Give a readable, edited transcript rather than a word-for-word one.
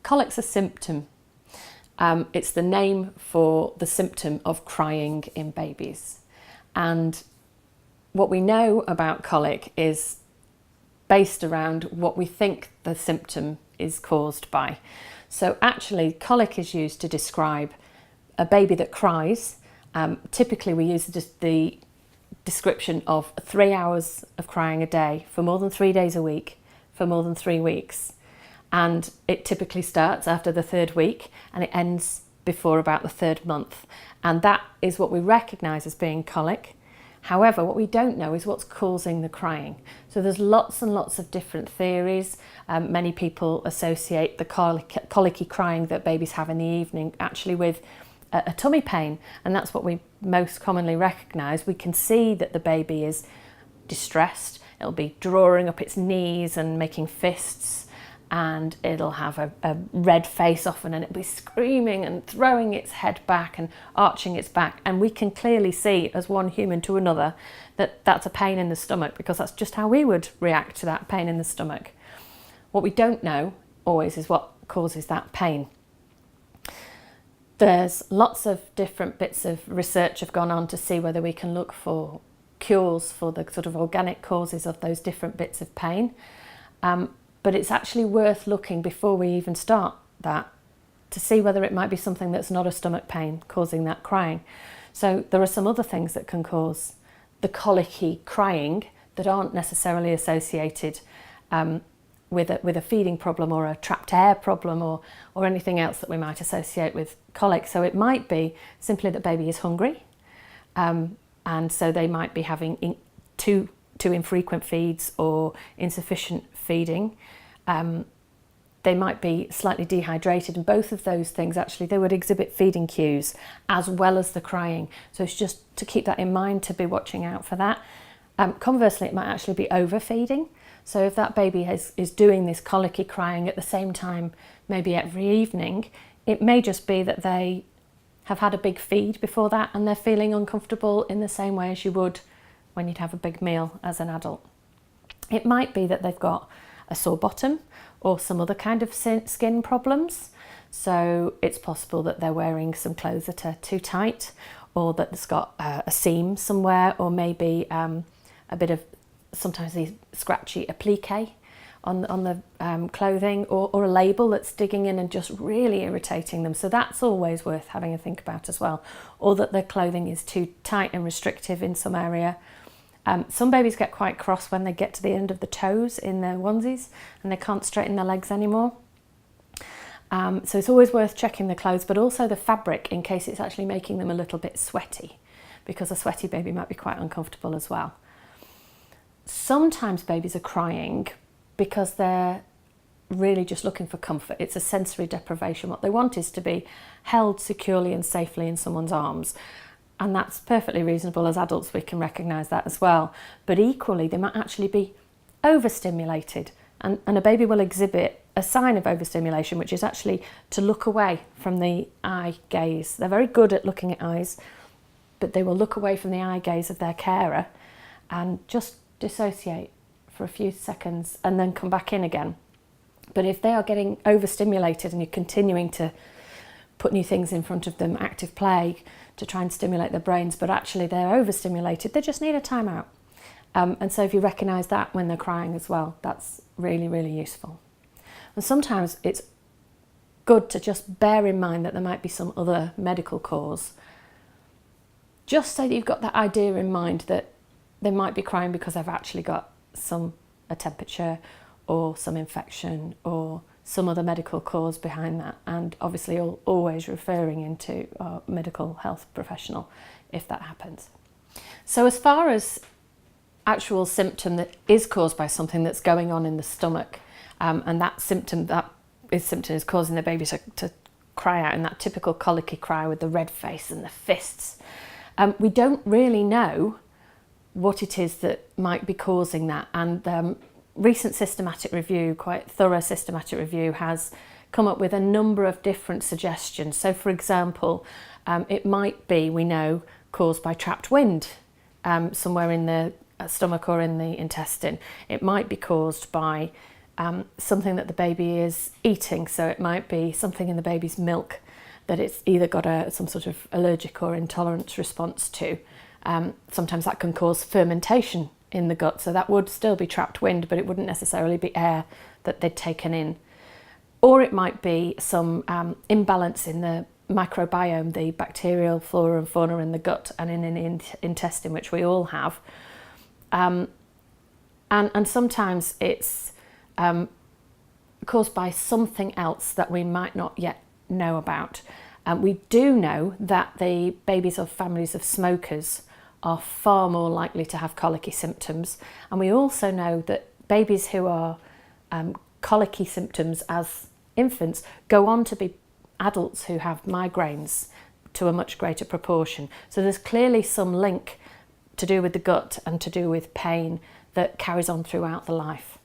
Colic's a symptom. It's the name for the symptom of crying in babies. And what we know about colic is based around what we think the symptom is caused by. So actually, colic is used to describe a baby that cries. Typically, we use the description of 3 hours of crying a day for more than 3 days a week for more than 3 weeks. And it typically starts after the 3rd week and it ends before about the 3rd month. And that is what we recognise as being colic. However, what we don't know is what's causing the crying. So there's lots and lots of different theories. Many people associate the colicky crying that babies have in the evening actually with a tummy pain, and that's what we most commonly recognise. We can see that the baby is distressed. It'll be drawing up its knees and making fists, and it'll have a red face often, and it'll be screaming and throwing its head back and arching its back. And we can clearly see, as one human to another, that that's a pain in the stomach, because that's just how we would react to that pain in the stomach. What we don't know always is what causes that pain. There's lots of different bits of research have gone on to see whether we can look for cures for the sort of organic causes of those different bits of pain. But it's actually worth looking before we even start that to see whether it might be something that's not a stomach pain causing that crying. So there are some other things that can cause the colicky crying that aren't necessarily associated with a feeding problem or a trapped air problem or anything else that we might associate with colic. So it might be simply that baby is hungry, and so they might be having too infrequent feeds or insufficient feeding. They might be slightly dehydrated, and both of those things actually they would exhibit feeding cues as well as the crying. So it's just to keep that in mind, to be watching out for that. Conversely, it might actually be overfeeding. So if that baby is doing this colicky crying at the same time, maybe every evening, it may just be that they have had a big feed before that and they're feeling uncomfortable in the same way as you would when you'd have a big meal as an adult. It might be that they've got a sore bottom or some other kind of skin problems. So it's possible that they're wearing some clothes that are too tight, or that it's got a seam somewhere, or maybe a bit of sometimes these scratchy applique on the clothing, or a label that's digging in and just really irritating them. So that's always worth having a think about as well. Or that their clothing is too tight and restrictive in some area. Some babies get quite cross when they get to the end of the toes in their onesies and they can't straighten their legs anymore. So it's always worth checking the clothes, but also the fabric, in case it's actually making them a little bit sweaty, because a sweaty baby might be quite uncomfortable as well. Sometimes babies are crying because they're really just looking for comfort. It's a sensory deprivation. What they want is to be held securely and safely in someone's arms. And that's perfectly reasonable. As adults, we can recognise that as well. But equally, they might actually be overstimulated. And a baby will exhibit a sign of overstimulation, which is actually to look away from the eye gaze. They're very good at looking at eyes, but they will look away from the eye gaze of their carer and just dissociate for a few seconds and then come back in again. But if they are getting overstimulated and you're continuing to put new things in front of them, active play, to try and stimulate their brains, but actually they're overstimulated, they just need a timeout. And so if you recognise that when they're crying as well, that's really, really useful. And sometimes it's good to just bear in mind that there might be some other medical cause, just so that you've got that idea in mind that they might be crying because they've actually got a temperature or some infection or some other medical cause behind that. And obviously always referring into a medical health professional if that happens. So as far as actual symptom that is caused by something that's going on in the stomach, and that symptom is causing the baby to cry out in that typical colicky cry with the red face and the fists, we don't really know what it is that might be causing that. And recent systematic review, quite thorough systematic review, has come up with a number of different suggestions. So for example, it might be, we know, caused by trapped wind somewhere in the stomach or in the intestine. It might be caused by something that the baby is eating. So it might be something in the baby's milk that it's either got some sort of allergic or intolerance response to. Sometimes that can cause fermentation in the gut, so that would still be trapped wind, but it wouldn't necessarily be air that they'd taken in. Or it might be some imbalance in the microbiome, the bacterial flora and fauna in the gut and in an intestine, which we all have. And sometimes it's caused by something else that we might not yet know about. We do know that the babies of families of smokers are far more likely to have colicky symptoms, and we also know that babies who are colicky symptoms as infants go on to be adults who have migraines to a much greater proportion. So there's clearly some link to do with the gut and to do with pain that carries on throughout the life.